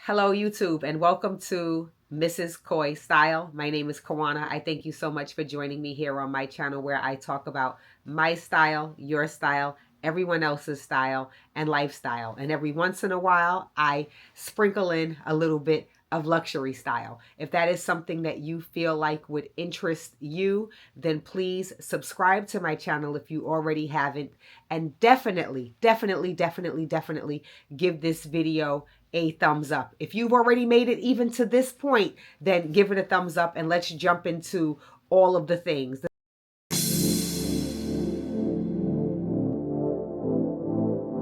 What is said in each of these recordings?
Hello, YouTube, and welcome to Mrs. Koi Style. My name is Kawana. I thank you so much for joining me here on my channel where I talk about my style, your style, everyone else's style, and lifestyle. And every once in a while, I sprinkle in a little bit of luxury style. If that is something that you feel like would interest you, then please subscribe to my channel if you already haven't. And definitely give this video a thumbs up. If you've already made it even to this point, then give it a thumbs up and let's jump into all of the things.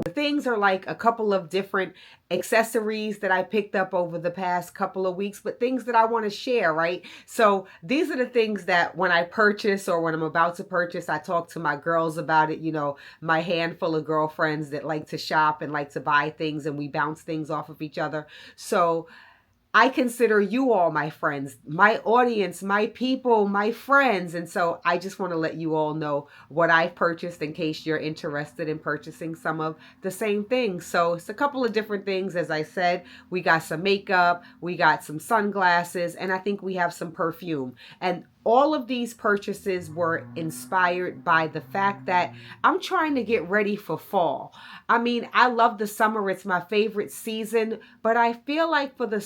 The things are like a couple of different accessories that I picked up over the past couple of weeks, but things that I want to share, right? So these are the things that when I purchase or when I'm about to purchase, I talk to my girls about it, you know, my handful of girlfriends that like to shop and like to buy things, and we bounce things off of each other. So I consider you all my friends, my audience, my people, my friends. And so I just want to let you all know what I've purchased in case you're interested in purchasing some of the same things. So it's a couple of different things. As I said, we got some makeup, we got some sunglasses, and I think we have some perfume. And all of these purchases were inspired by the fact that I'm trying to get ready for fall. I mean, I love the summer. It's my favorite season, but I feel like for the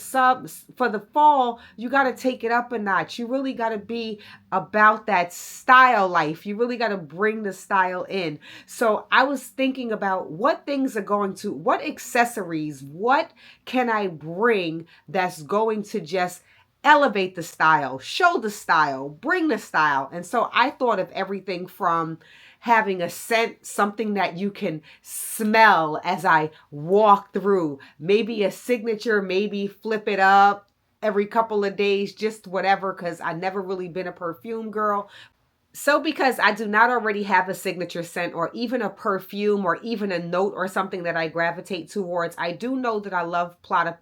fall, you got to take it up a notch. You really got to be about that style life. You really got to bring the style in. So I was thinking about what accessories, what can I bring that's going to just elevate the style, show the style, bring the style. And so I thought of everything from having a scent, something that you can smell as I walk through, maybe a signature, maybe flip it up every couple of days, just whatever, because I've never really been a perfume girl. So because I do not already have a signature scent or even a perfume or even a note or something that I gravitate towards, I do know that I love Prada.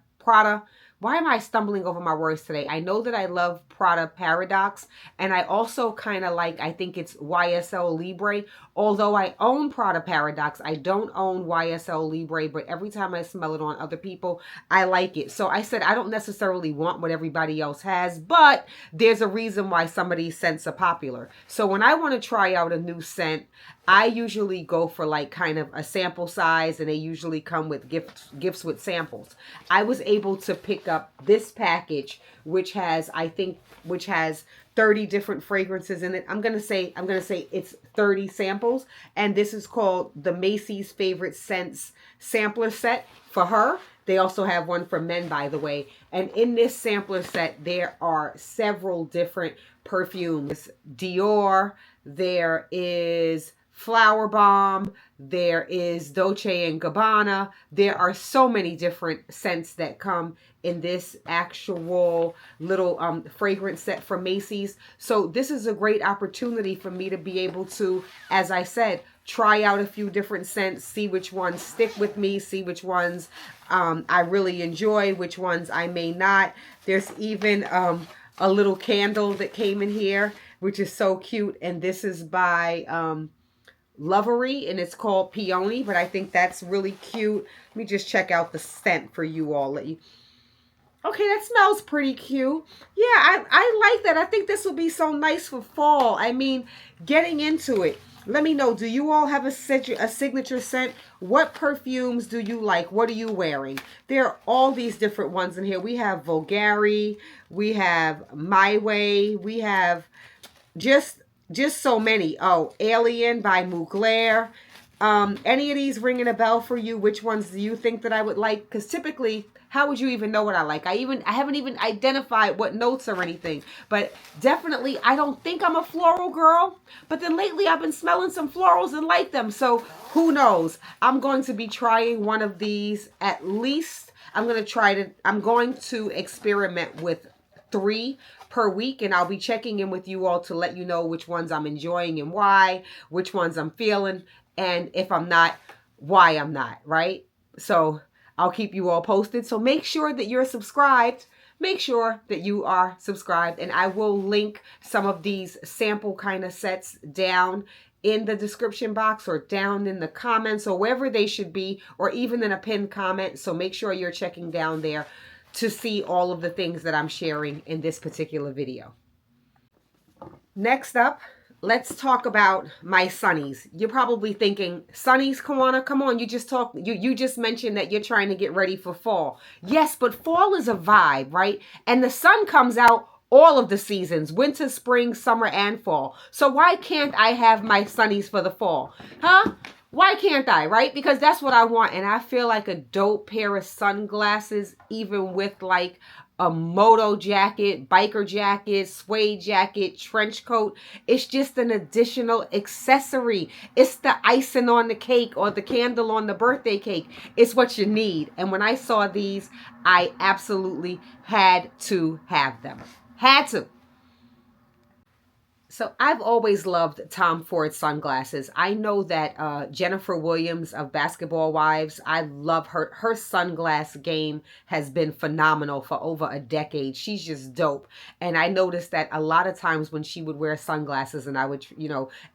Why am I stumbling over my words today? I know that I love Prada Paradox, and I also kind of like, I think it's YSL Libre. Although I own Prada Paradox, I don't own YSL Libre, but every time I smell it on other people, I like it. So I said I don't necessarily want what everybody else has, but there's a reason why some of these scents are popular. So when I want to try out a new scent, I usually go for like kind of a sample size, and they usually come with gifts with samples. I was able to pick up this package, which has 30 different fragrances in it. I'm gonna say it's 30 samples, and this is called the Macy's Favorite Scents Sampler Set for her. They also have one for men, by the way. And in this sampler set, there are several different perfumes. Dior, there is Flower Bomb, there is Dolce & Gabbana. There are so many different scents that come in this actual little fragrance set from Macy's. So this is a great opportunity for me to be able to, as I said, try out a few different scents, see which ones stick with me, see which ones I really enjoy, which ones I may not. There's even a little candle that came in here, which is so cute. And this is by Lovery, and it's called Peony, but I think that's really cute. Let me just check out the scent for you all. Okay, that smells pretty cute. Yeah, I like that. I think this will be so nice for fall. I mean, getting into it. Let me know, do you all have a signature scent? What perfumes do you like? What are you wearing? There are all these different ones in here. We have Vulgari, we have My Way, we have just so many. Oh, Alien by Mugler. Any of these ringing a bell for you? Which ones do you think that I would like? Because typically, how would you even know what I like? I haven't even identified what notes or anything. But definitely, I don't think I'm a floral girl. But then lately, I've been smelling some florals and like them. So who knows? I'm going to be trying one of these at least. I'm going to experiment with 3 per week, and I'll be checking in with you all to let you know which ones I'm enjoying and why, which ones I'm feeling, and if I'm not, why I'm not, right? So I'll keep you all posted. So make sure that you're subscribed. Make sure that you are subscribed, and I will link some of these sample kind of sets down in the description box or down in the comments or wherever they should be, or even in a pinned comment. So make sure you're checking down there to see all of the things that I'm sharing in this particular video. Next up, let's talk about my sunnies. You're probably thinking, sunnies, Kawana, come on, you just mentioned that you're trying to get ready for fall. Yes, but fall is a vibe, right? And the sun comes out all of the seasons, winter, spring, summer, and fall. So why can't I have my sunnies for the fall? Huh? Why can't I, right? Because that's what I want. And I feel like a dope pair of sunglasses, even with like a moto jacket, biker jacket, suede jacket, trench coat. It's just an additional accessory. It's the icing on the cake or the candle on the birthday cake. It's what you need. And when I saw these, I absolutely had to have them. Had to. So I've always loved Tom Ford sunglasses. I know that Jennifer Williams of Basketball Wives, I love her. Her sunglass game has been phenomenal for over a decade. She's just dope. And I noticed that a lot of times when she would wear sunglasses and I would,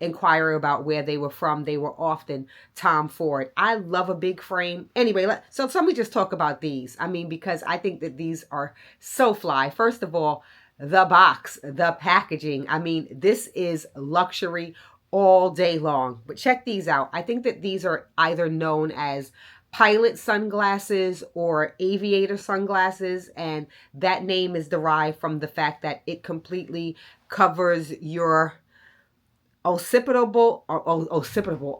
inquire about where they were from, they were often Tom Ford. I love a big frame. Anyway, so let me just talk about these. I mean, because I think that these are so fly. First of all, the box, the packaging. I mean, this is luxury all day long. But check these out. I think that these are either known as pilot sunglasses or aviator sunglasses. And that name is derived from the fact that it completely covers your occipitable.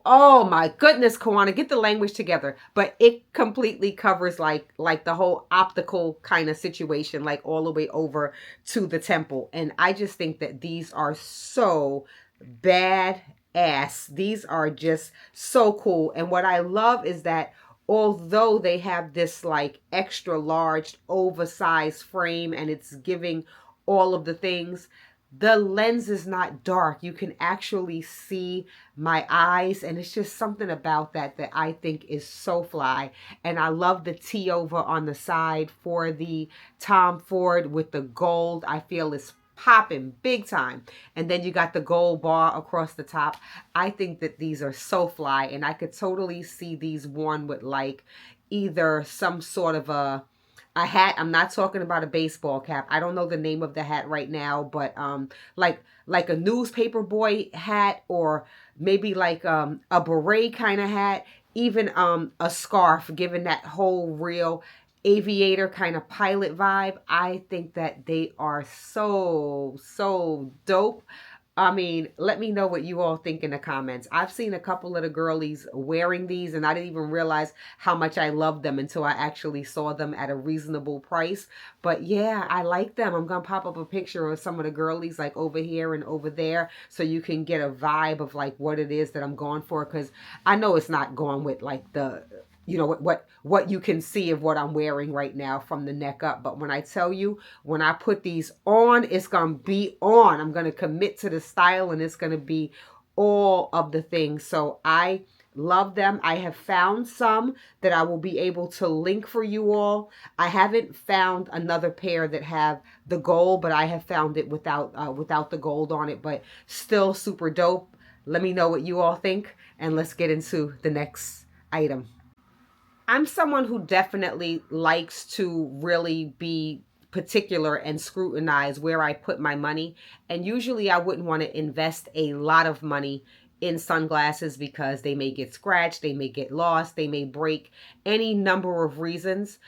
Oh my goodness, Kawana, get the language together. But it completely covers like the whole optical kind of situation, like all the way over to the temple. And I just think that these are so badass. These are just so cool. And what I love is that although they have this like extra large oversized frame and it's giving all of the things, the lens is not dark. You can actually see my eyes, and it's just something about that I think is so fly. And I love the T over on the side for the Tom Ford with the gold. I feel it's popping big time. And then you got the gold bar across the top. I think that these are so fly, and I could totally see these worn with like either some sort of a hat. I'm not talking about a baseball cap. I don't know the name of the hat right now, but like a newspaper boy hat, or maybe like a beret kind of hat, even a scarf, given that whole real aviator kind of pilot vibe. I think that they are so dope. I mean, let me know what you all think in the comments. I've seen a couple of the girlies wearing these, and I didn't even realize how much I loved them until I actually saw them at a reasonable price. But yeah, I like them. I'm going to pop up a picture of some of the girlies like over here and over there so you can get a vibe of like what it is that I'm going for, because I know it's not going with like the what you can see of what I'm wearing right now from the neck up. But when I tell you, when I put these on, it's going to be on. I'm going to commit to the style, and it's going to be all of the things. So I love them. I have found some that I will be able to link for you all. I haven't found another pair that have the gold, but I have found it without the gold on it, but still super dope. Let me know what you all think, and let's get into the next item. I'm someone who definitely likes to really be particular and scrutinize where I put my money. And usually I wouldn't want to invest a lot of money in sunglasses because they may get scratched, they may get lost, they may break, any number of reasons.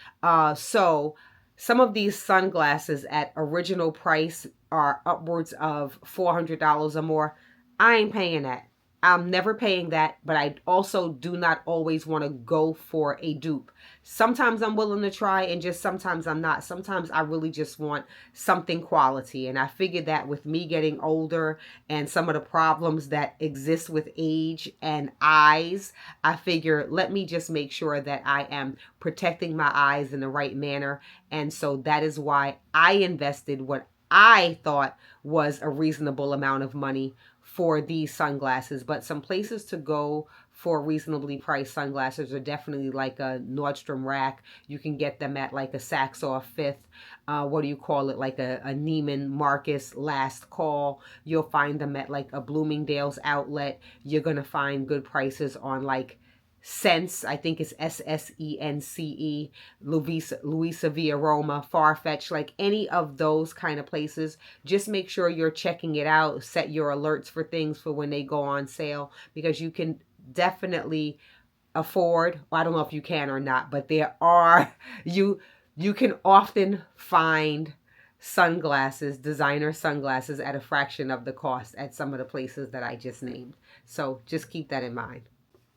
So some of these sunglasses at original price are upwards of $400 or more. I ain't paying that. I'm never paying that, but I also do not always want to go for a dupe. Sometimes I'm willing to try, and just sometimes I'm not. Sometimes I really just want something quality. And I figured that with me getting older and some of the problems that exist with age and eyes, I figure let me just make sure that I am protecting my eyes in the right manner. And so that is why I invested what I thought was a reasonable amount of money for these sunglasses. But some places to go for reasonably priced sunglasses are definitely like a Nordstrom Rack. You can get them at like a Saks Off Fifth. Like a Neiman Marcus Last Call. You'll find them at like a Bloomingdale's outlet. You're going to find good prices on like Sense, I think it's Sence, Louisa V Aroma, Farfetch, like any of those kind of places. Just make sure you're checking it out. Set your alerts for things for when they go on sale, because you can definitely afford, well, I don't know if you can or not, but there are, you can often find sunglasses, designer sunglasses, at a fraction of the cost at some of the places that I just named. So just keep that in mind.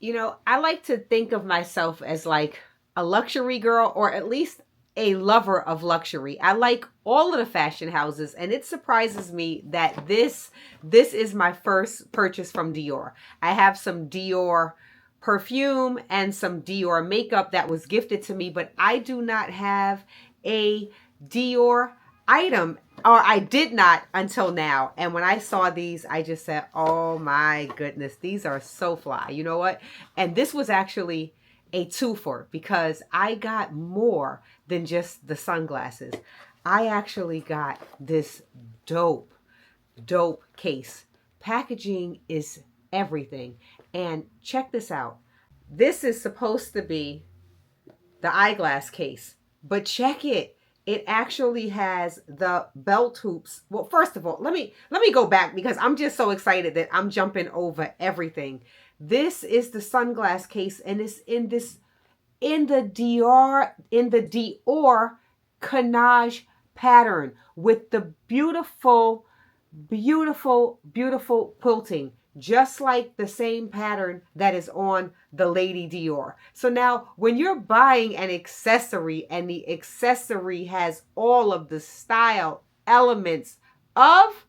You know, I like to think of myself as like a luxury girl, or at least a lover of luxury. I like all of the fashion houses, and it surprises me that this is my first purchase from Dior. I have some Dior perfume and some Dior makeup that was gifted to me, but I do not have a Dior item, or I did not until now. And when I saw these, I just said, oh my goodness, these are so fly. You know what? And this was actually a twofer, because I got more than just the sunglasses. I actually got this dope case. Packaging is everything. And check this out. This is supposed to be the eyeglass case, but check it. It actually has the belt hoops. Well, first of all, let me go back, because I'm just so excited that I'm jumping over everything. This is the sunglass case, and it's in the Dior Canage pattern with the beautiful quilting, just like the same pattern that is on the Lady Dior. So now when you're buying an accessory and the accessory has all of the style elements of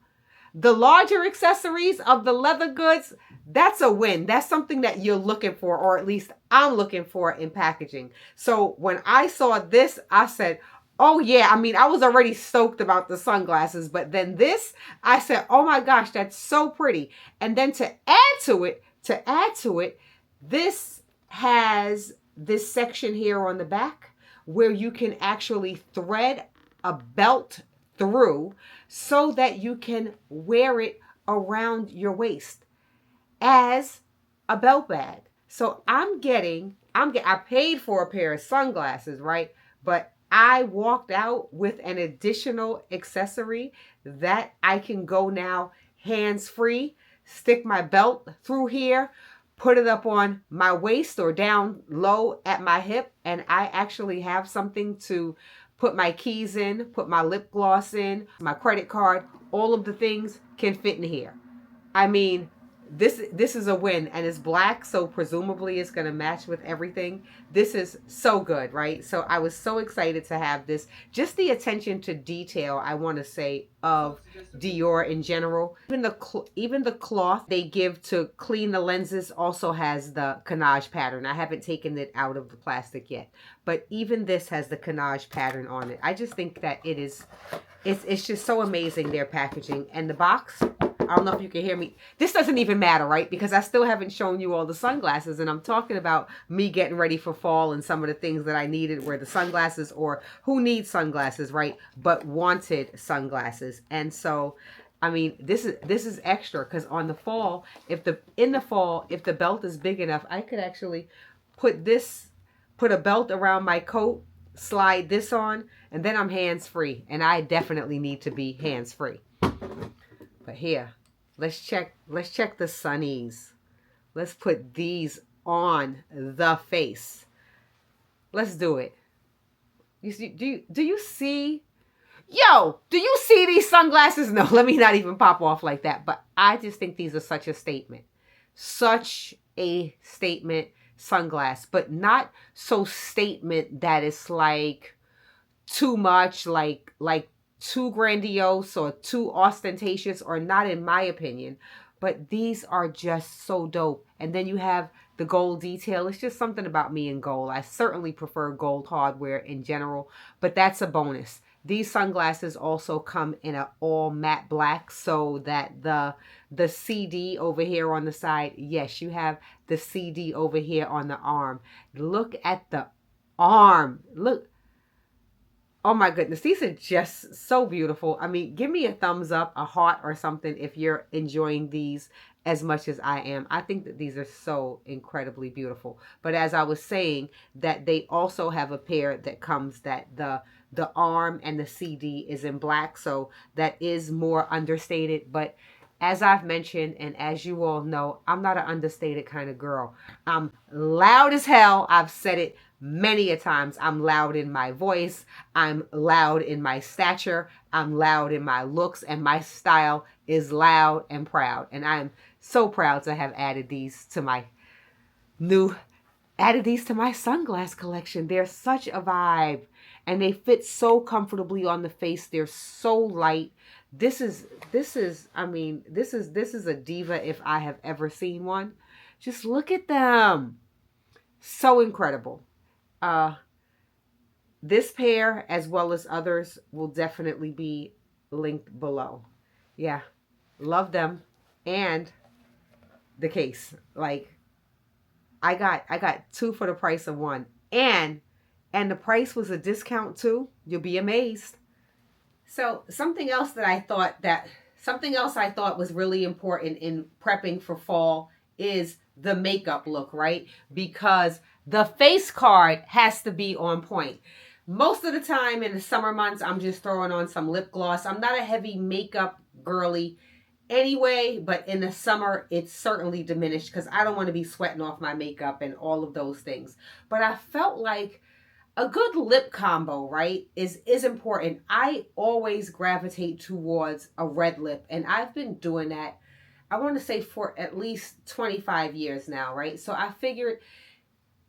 the larger accessories of the leather goods, that's a win. That's something that you're looking for, or at least I'm looking for in packaging. So when I saw this, I said, oh yeah, I mean, I was already stoked about the sunglasses, but then this, I said, oh my gosh, that's so pretty. And then to add to it, this has this section here on the back where you can actually thread a belt through so that you can wear it around your waist as a belt bag. So I paid for a pair of sunglasses, right? But I walked out with an additional accessory that I can go now hands-free, stick my belt through here, put it up on my waist or down low at my hip, and I actually have something to put my keys in, put my lip gloss in, my credit card. All of the things can fit in here. I mean, this is a win, and it's black, so presumably it's going to match with everything. This is so good, right? So I was so excited to have this. Just the attention to detail, I want to say, of Dior in general. Even the cloth they give to clean the lenses also has the Canage pattern. I haven't taken it out of the plastic yet, but even this has the Canage pattern on it. I just think that it's just so amazing, their packaging. And the box, I don't know if you can hear me. This doesn't even matter, right? Because I still haven't shown you all the sunglasses, and I'm talking about me getting ready for fall, and some of the things that I needed were the sunglasses, or who needs sunglasses, right? But wanted sunglasses. And so, I mean, this is extra, because in the fall, if the belt is big enough, I could actually put a belt around my coat, slide this on, and then I'm hands-free. And I definitely need to be hands-free. But here, let's check the sunnies. Let's put these on the face. Let's do it. You see, do you see? Yo, do you see these sunglasses? No, let me not even pop off like that. But I just think these are such a statement. Such a statement sunglass, but not so statement that it's like too much, like too grandiose or too ostentatious, or not, in my opinion. But these are just so dope. And then you have the gold detail. It's just something about me and gold. I certainly prefer gold hardware in general, but that's a bonus. These sunglasses also come in an all matte black, so that the CD over here on the side, yes, you have the CD over here on the arm. Look at the arm. Look. Oh my goodness, these are just so beautiful. I mean, give me a thumbs up, a heart, or something if you're enjoying these as much as I am. I think that these are so incredibly beautiful. But as I was saying, that they also have a pair that comes that the arm and the CD is in black, so that is more understated. But as I've mentioned, and as you all know, I'm not an understated kind of girl. I'm loud as hell. I've said it many a times. I'm loud in my voice. I'm loud in my stature. I'm loud in my looks, and my style is loud and proud. And I'm so proud to have new added these to my sunglass collection. They're such a vibe, and they fit so comfortably on the face. They're so light. This is a diva if I have ever seen one. Just look at them. So incredible. Uh this pair, as well as others, will definitely be linked below. Yeah, love them. And the case. Like, I got two for the price of one. And the price was a discount too. You'll be amazed. So something else I thought was really important in prepping for fall is the makeup look, right? Because the face card has to be on point. Most of the time in the summer months, I'm just throwing on some lip gloss. I'm not a heavy makeup girly anyway, but in the summer, it's certainly diminished because I don't want to be sweating off my makeup and all of those things. But I felt like a good lip combo, right, is important. I always gravitate towards a red lip, and I've been doing that, I want to say, for at least 25 years now, right? So I figured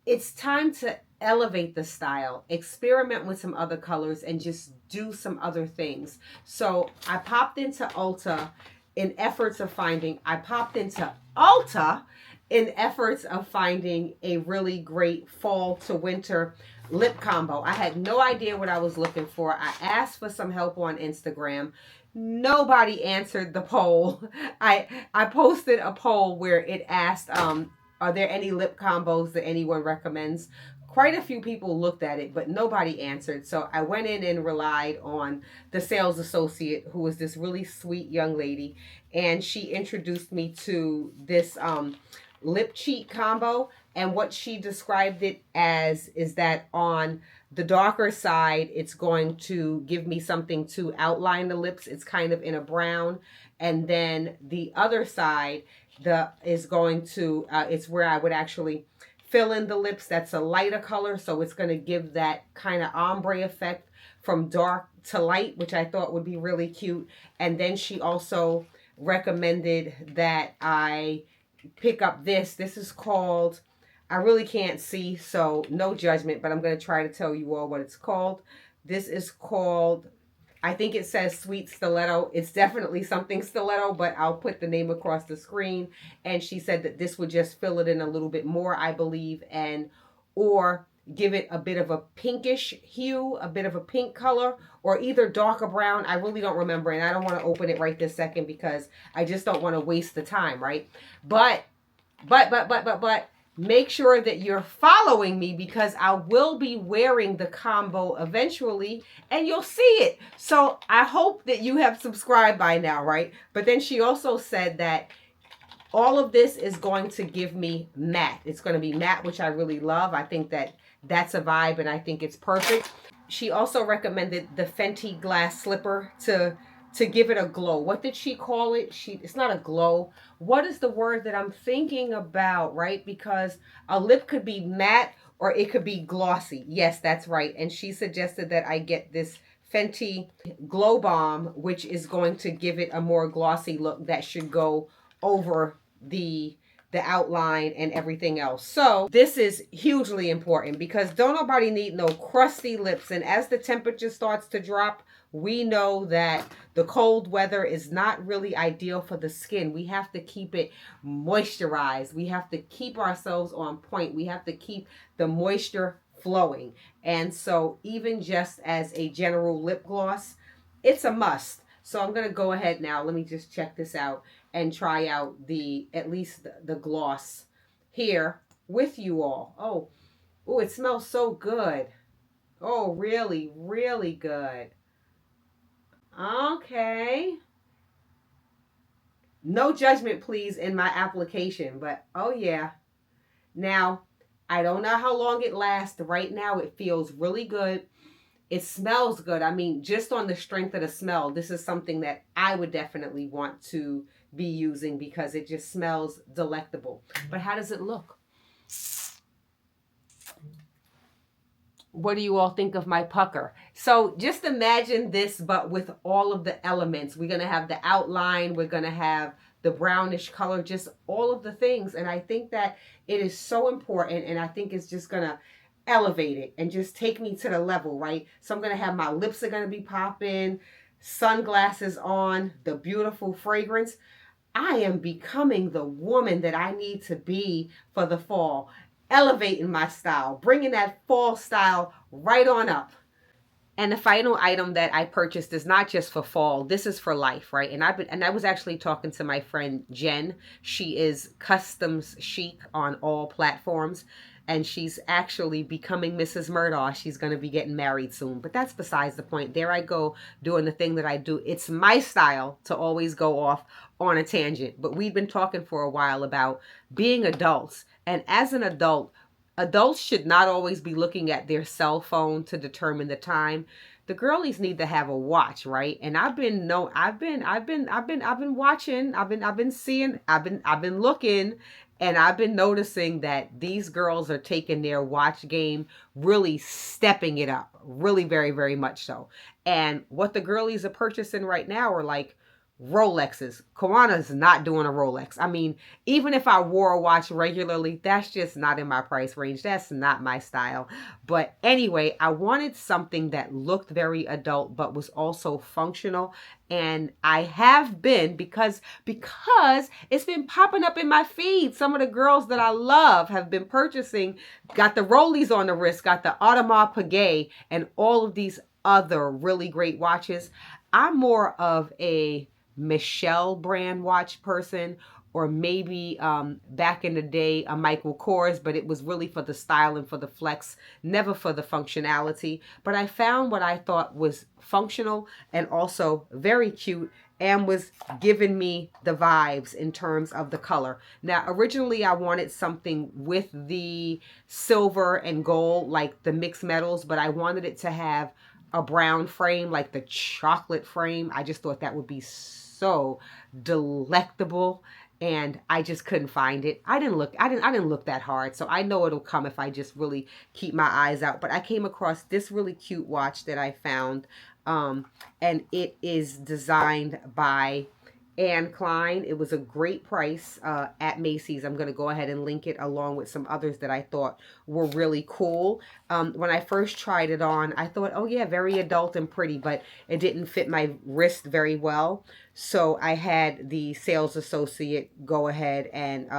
it's time to elevate the style, experiment with some other colors, and just do some other things. So I popped into I popped into Ulta in efforts of finding a really great fall to winter lip combo. I had no idea what I was looking for. I asked for some help on Instagram. Nobody answered the poll. I posted a poll where it asked, are there any lip combos that anyone recommends? Quite a few people looked at it, but nobody answered. So I went in and relied on the sales associate, who was this really sweet young lady, and she introduced me to this lip cheat combo. And what she described it as is that on the darker side, it's going to give me something to outline the lips. It's kind of in a brown. And then the other side, is going to, it's where I would actually fill in the lips. That's a lighter color. So it's going to give that kind of ombre effect from dark to light, which I thought would be really cute. And then she also recommended that I pick up this. This is called, I really can't see, so no judgment, but I'm going to try to tell you all what it's called. This is called, I think it says Sweet Stiletto. It's definitely something stiletto, but I'll put the name across the screen. And she said that this would just fill it in a little bit more, I believe, and or give it a bit of a pinkish hue, a bit of a pink color, or either darker brown. I really don't remember, and I don't want to open it right this second because I just don't want to waste the time, right? But make sure that you're following me because I will be wearing the combo eventually and you'll see it. So I hope that you have subscribed by now, right? But then she also said that all of this is going to give me matte. It's going to be matte, which I really love. I think that that's a vibe and I think it's perfect. She also recommended the Fenty glass slipper to give it a glow. What did she call it? It's not a glow. What is the word that I'm thinking about, right? Because a lip could be matte or it could be glossy. Yes, that's right. And she suggested that I get this Fenty Glow Bomb, which is going to give it a more glossy look that should go over the outline and everything else. So this is hugely important because don't nobody need no crusty lips. And as the temperature starts to drop, we know that the cold weather is not really ideal for the skin. We have to keep it moisturized. We have to keep ourselves on point. We have to keep the moisture flowing. And so even just as a general lip gloss, it's a must. So I'm going to go ahead now. Let me just check this out and try out at least the gloss here with you all. Oh, it smells so good. Oh, really, really good. Okay. No judgment, please, in my application, but oh, yeah. Now, I don't know how long it lasts. Right now, it feels really good. It smells good. I mean, just on the strength of the smell, this is something that I would definitely want to be using because it just smells delectable. But how does it look? What do you all think of my pucker? So just imagine this, but with all of the elements. We're going to have the outline. We're going to have the brownish color, just all of the things. And I think that it is so important. And I think it's just going to elevate it and just take me to the level, right? So I'm going to have my lips are going to be popping, sunglasses on, the beautiful fragrance. I am becoming the woman that I need to be for the fall, elevating my style, bringing that fall style right on up. And the final item that I purchased is not just for fall. This is for life, right? And I was actually talking to my friend Jen. She is customs chic on all platforms. And she's actually becoming Mrs. Murdaugh. She's going to be getting married soon. But that's besides the point. There I go doing the thing that I do. It's my style to always go off on a tangent. But we've been talking for a while about being adults. And as an adult, adults should not always be looking at their cell phone to determine the time. The girlies need to have a watch, right? And I've been watching, I've been seeing, I've been looking, and I've been noticing that these girls are taking their watch game, really stepping it up, really very, very much so. And what the girlies are purchasing right now are like Rolexes. Kawana's not doing a Rolex. I mean, even if I wore a watch regularly, that's just not in my price range. That's not my style. But anyway, I wanted something that looked very adult but was also functional. And I have been because it's been popping up in my feed. Some of the girls that I love have been purchasing, got the Rollies on the wrist, got the Audemars Piguet, and all of these other really great watches. I'm more of a Michelle brand watch person, or maybe back in the day a Michael Kors, but it was really for the style and for the flex, never for the functionality. But I found what I thought was functional and also very cute and was giving me the vibes in terms of the color. Now, originally I wanted something with the silver and gold, like the mixed metals, but I wanted it to have a brown frame, like the chocolate frame. I just thought that would be so delectable, and I just couldn't find it. I didn't look that hard, so I know it'll come if I just really keep my eyes out. But I came across this really cute watch that I found, and it is designed by Anne Klein. It was a great price at Macy's. I'm going to go ahead and link it along with some others that I thought were really cool. When I first tried it on, I thought, oh yeah, very adult and pretty, but it didn't fit my wrist very well. So I had the sales associate go ahead and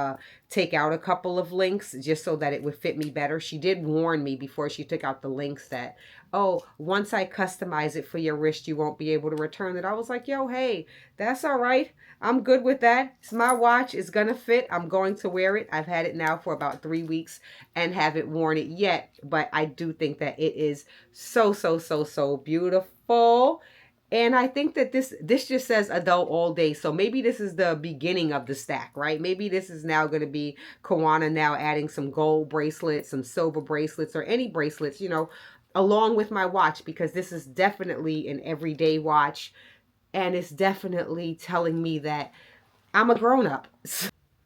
take out a couple of links just so that it would fit me better. She did warn me before she took out the links that, oh, once I customize it for your wrist, you won't be able to return it. I was like, yo, hey, that's all right. I'm good with that. It's my watch. It's going to fit. I'm going to wear it. I've had it now for about 3 weeks and haven't worn it yet. But I do think that it is so, so, so, so beautiful. And I think that this just says adult all day. So maybe this is the beginning of the stack, right? Maybe this is now going to be Kawana now adding some gold bracelets, some silver bracelets, or any bracelets, you know, along with my watch, because this is definitely an everyday watch. And it's definitely telling me that I'm a grown-up.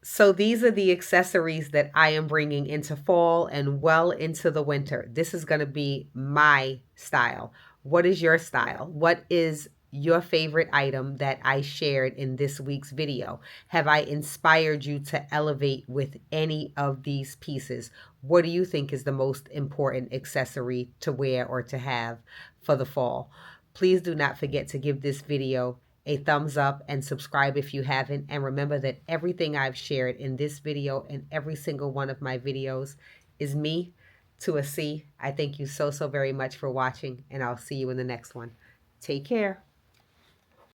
So these are the accessories that I am bringing into fall and well into the winter. This is going to be my style. What is your style? What is your favorite item that I shared in this week's video? Have I inspired you to elevate with any of these pieces? What do you think is the most important accessory to wear or to have for the fall? Please do not forget to give this video a thumbs up and subscribe if you haven't. And remember that everything I've shared in this video and every single one of my videos is me to a C. I thank you so, so very much for watching, and I'll see you in the next one. Take care.